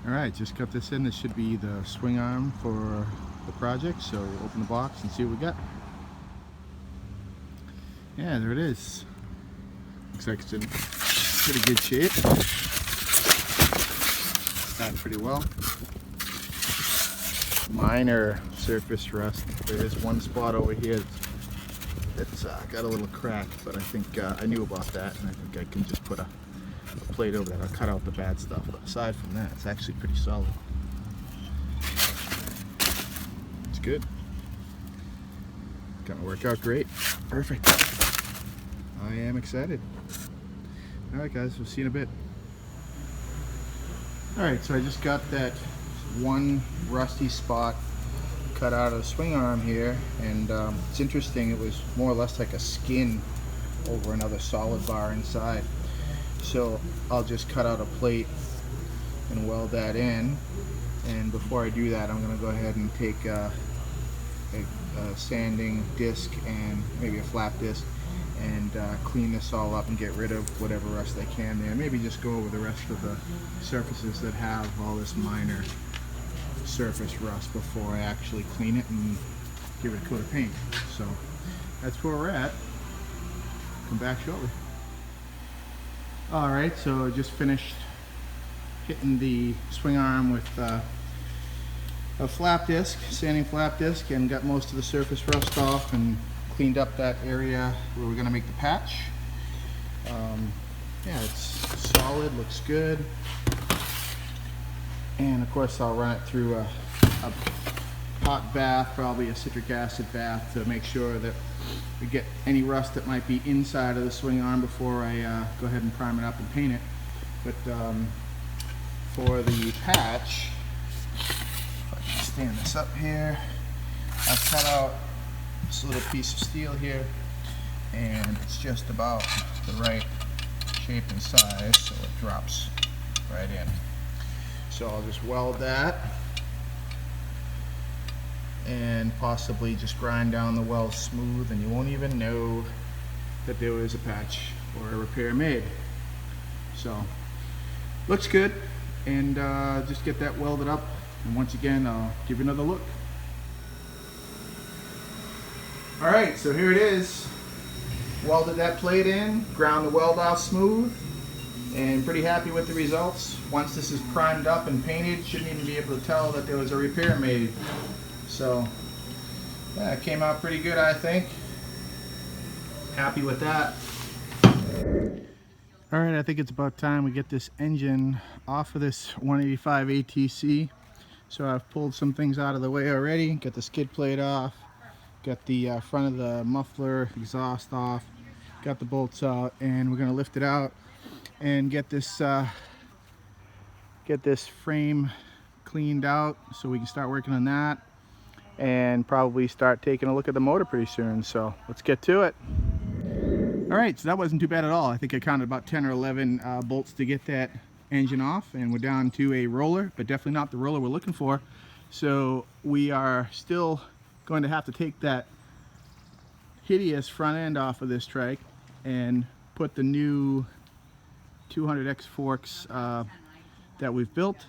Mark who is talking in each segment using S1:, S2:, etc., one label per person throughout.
S1: Alright, just got this in. This should be the swing arm for the project, so we'll open the box and see what we got. Yeah, there it is. Looks like it's in pretty good shape. Done pretty well. Minor surface rust. There is one spot over here that's got a little crack, but I think I knew about that, and I think I can just put a plate over that. I'll cut out the bad stuff, but aside from that, it's actually pretty solid. It's good. Gonna work out great. Perfect. I am excited. Alright guys, we'll see you in a bit. Alright, so I just got that one rusty spot cut out of the swing arm here, and it's interesting, it was more or less like a skin over another solid bar inside. So I'll just cut out a plate and weld that in, and before I do that, I'm going to go ahead and take a sanding disc and maybe a flap disc and clean this all up and get rid of whatever rust I can there. Maybe just go over the rest of the surfaces that have all this minor surface rust before I actually clean it and give it a coat of paint. So that's where we're at. Come back shortly. Alright, so I just finished hitting the swing arm with a flap disc, sanding flap disc, and got most of the surface rust off and cleaned up that area where we're going to make the patch. Yeah, it's solid, looks good. And of course I'll run it through a hot bath, probably a citric acid bath, to make sure that we get any rust that might be inside of the swing arm before I go ahead and prime it up and paint it. But for the patch, if I can stand this up here, I've cut out this little piece of steel here, and it's just about the right shape and size, so it drops right in. So I'll just weld that and possibly just grind down the weld smooth, and you won't even know that there was a patch or a repair made. So looks good, and just get that welded up, and once again I'll give you another look. Alright, so here it is. Welded that plate in, ground the weld off smooth, and pretty happy with the results. Once this is primed up and painted, shouldn't even be able to tell that there was a repair made. So yeah, it came out pretty good, I think. Happy with that. Alright, I think it's about time we get this engine off of this 185 ATC. So I've pulled some things out of the way already, got the skid plate off, got the front of the muffler exhaust off, got the bolts out, and we're going to lift it out and get this frame cleaned out so we can start working on that, and probably start taking a look at the motor pretty soon. So let's get to it. Alright, so that wasn't too bad at all. I think I counted about 10 or 11 bolts to get that engine off, and we're down to a roller, but definitely not the roller we're looking for. So we are still going to have to take that hideous front end off of this trike and put the new 200X forks that we've built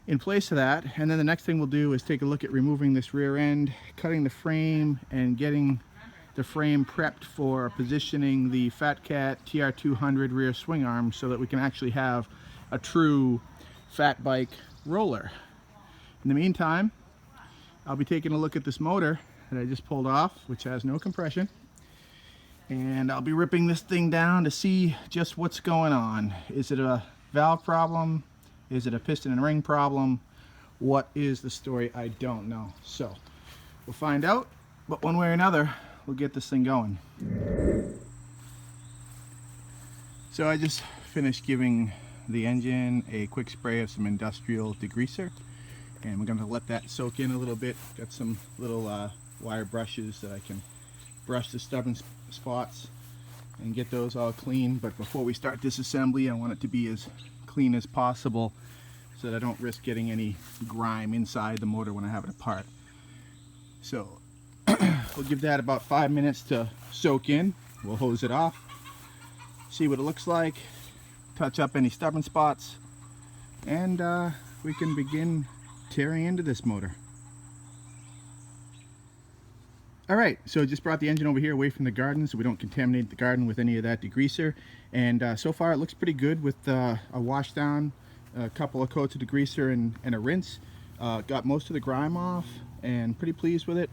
S1: in place of that. And then the next thing we'll do is take a look at removing this rear end, cutting the frame, and getting the frame prepped for positioning the Fat Cat TR200 rear swing arm so that we can actually have a true fat bike roller. In the meantime, I'll be taking a look at this motor that I just pulled off, which has no compression, and I'll be ripping this thing down to see just what's going on. Is it a valve problem? Is it a piston and ring problem? What is the story? I don't know. So we'll find out, but one way or another, we'll get this thing going. So I just finished giving the engine a quick spray of some industrial degreaser, and we're going to let that soak in a little bit. Got some little wire brushes that I can brush the stubborn spots and get those all clean. But before we start this assembly, I want it to be as clean as possible so that I don't risk getting any grime inside the motor when I have it apart. So we'll give that about 5 minutes to soak in. We'll hose it off, see what it looks like, touch up any stubborn spots, and we can begin tearing into this motor. Alright, so just brought the engine over here away from the garden so we don't contaminate the garden with any of that degreaser. And so far it looks pretty good with a wash down, a couple of coats of degreaser and a rinse. Got most of the grime off and pretty pleased with it.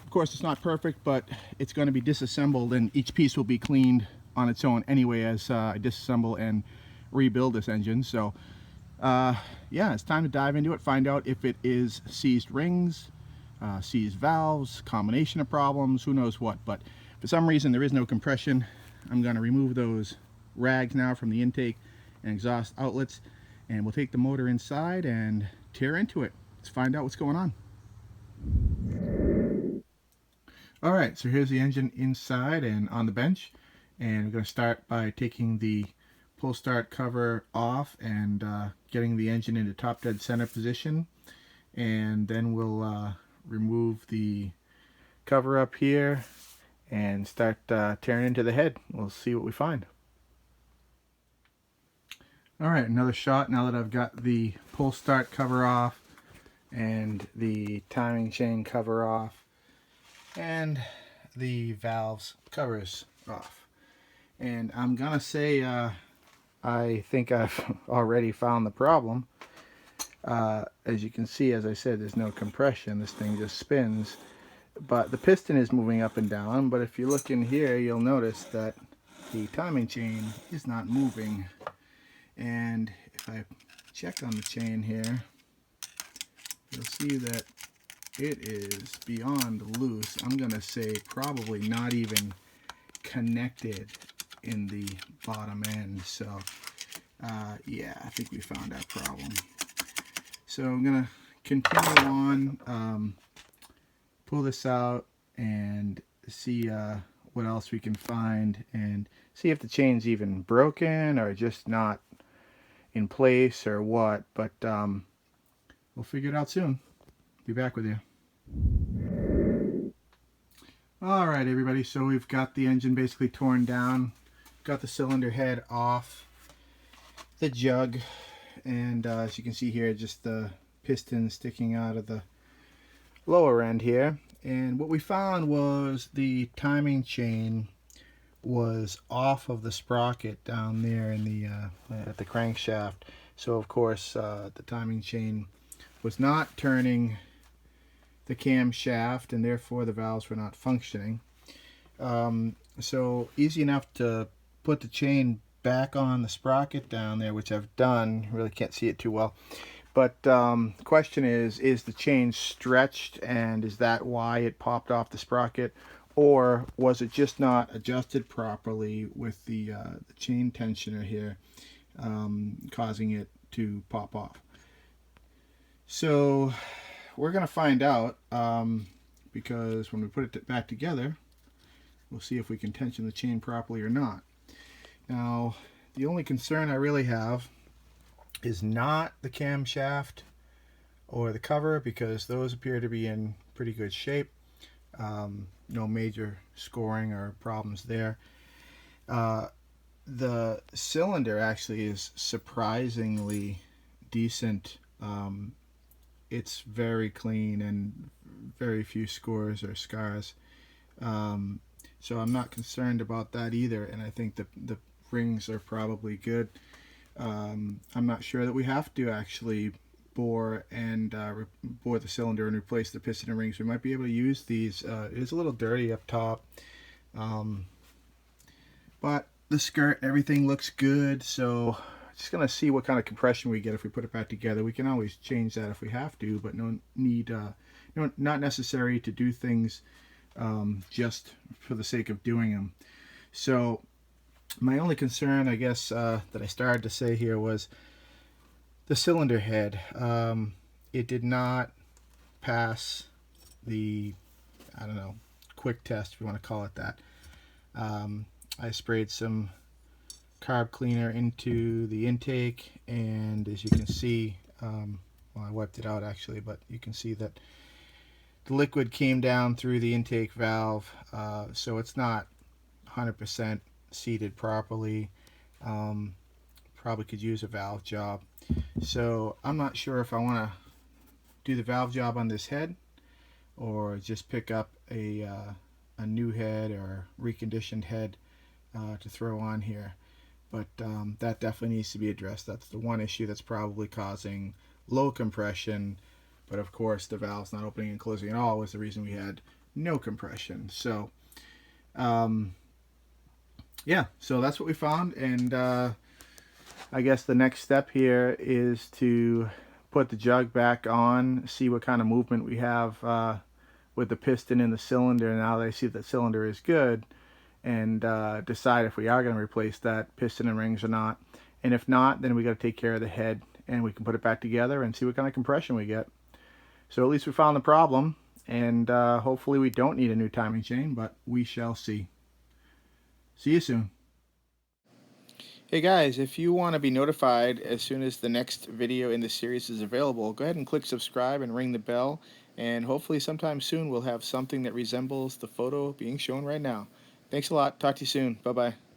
S1: Of course it's not perfect, but it's going to be disassembled and each piece will be cleaned on its own anyway as I disassemble and rebuild this engine. So yeah, it's time to dive into it, find out if it is seized rings, seized valves, combination of problems, who knows what. But for some reason there is no compression. I'm going to remove those rags now from the intake and exhaust outlets, and we'll take the motor inside and tear into it. Let's find out what's going on. Alright, so here's the engine inside and on the bench, and we're going to start by taking the pull start cover off and getting the engine into top dead center position, and then we'll remove the cover up here and start tearing into the head. We'll see what we find. Alright, another shot now that I've got the pull start cover off and the timing chain cover off and the valves covers off. And I'm gonna say I think I've already found the problem. As you can see, as I said, there's no compression. This thing just spins, but the piston is moving up and down. But if you look in here, you'll notice that the timing chain is not moving. And if I check on the chain here, you'll see that it is beyond loose. I'm gonna say probably not even connected in the bottom end. So yeah, I think we found that problem. So I'm gonna continue on, pull this out and see what else we can find, and see if the chain's even broken or just not in place or what. But we'll figure it out soon. Be back with you. Alright everybody, so we've got the engine basically torn down, got the cylinder head off the jug, and as you can see here, just the piston sticking out of the lower end here. And what we found was the timing chain was off of the sprocket down there in the at the crankshaft. So of course the timing chain was not turning the camshaft, and therefore the valves were not functioning. So easy enough to put the chain back on the sprocket down there, which I've done. Really can't see it too well, but the question is the chain stretched, and is that why it popped off the sprocket, or was it just not adjusted properly with the chain tensioner here, causing it to pop off? So we're going to find out, because when we put it back together, we'll see if we can tension the chain properly or not. Now, the only concern I really have is not the camshaft or the cover, because those appear to be in pretty good shape. No major scoring or problems there. The cylinder actually is surprisingly decent. It's very clean and very few scores or scars. So I'm not concerned about that either, and I think the rings are probably good. I'm not sure that we have to actually bore the cylinder and replace the piston and rings. We might be able to use these. It is a little dirty up top, but the skirt and everything looks good, so just gonna see what kind of compression we get if we put it back together. We can always change that if we have to, but no need, not necessary to do things just for the sake of doing them. So my only concern, I guess, that I started to say here was the cylinder head. It did not pass the, I don't know, quick test, if you want to call it that. I sprayed some carb cleaner into the intake, and as you can see, well, I wiped it out actually, but you can see that the liquid came down through the intake valve, so it's not 100% seated properly. probably could use a valve job. So I'm not sure if I want to do the valve job on this head or just pick up a new head or reconditioned head to throw on here. But that definitely needs to be addressed. That's the one issue that's probably causing low compression. But of course, the valve's not opening and closing at all was the reason we had no compression. So yeah, so that's what we found. And I guess the next step here is to put the jug back on, see what kind of movement we have with the piston in the cylinder now that I see that the cylinder is good, and decide if we are going to replace that piston and rings or not. And if not, then we got to take care of the head, and we can put it back together and see what kind of compression we get. So at least we found the problem, and hopefully we don't need a new timing chain, but we shall see. See you soon. Hey guys, if you want to be notified as soon as the next video in the series is available, go ahead and click subscribe and ring the bell, and hopefully sometime soon we'll have something that resembles the photo being shown right now. Thanks a lot. Talk to you soon. Bye-bye.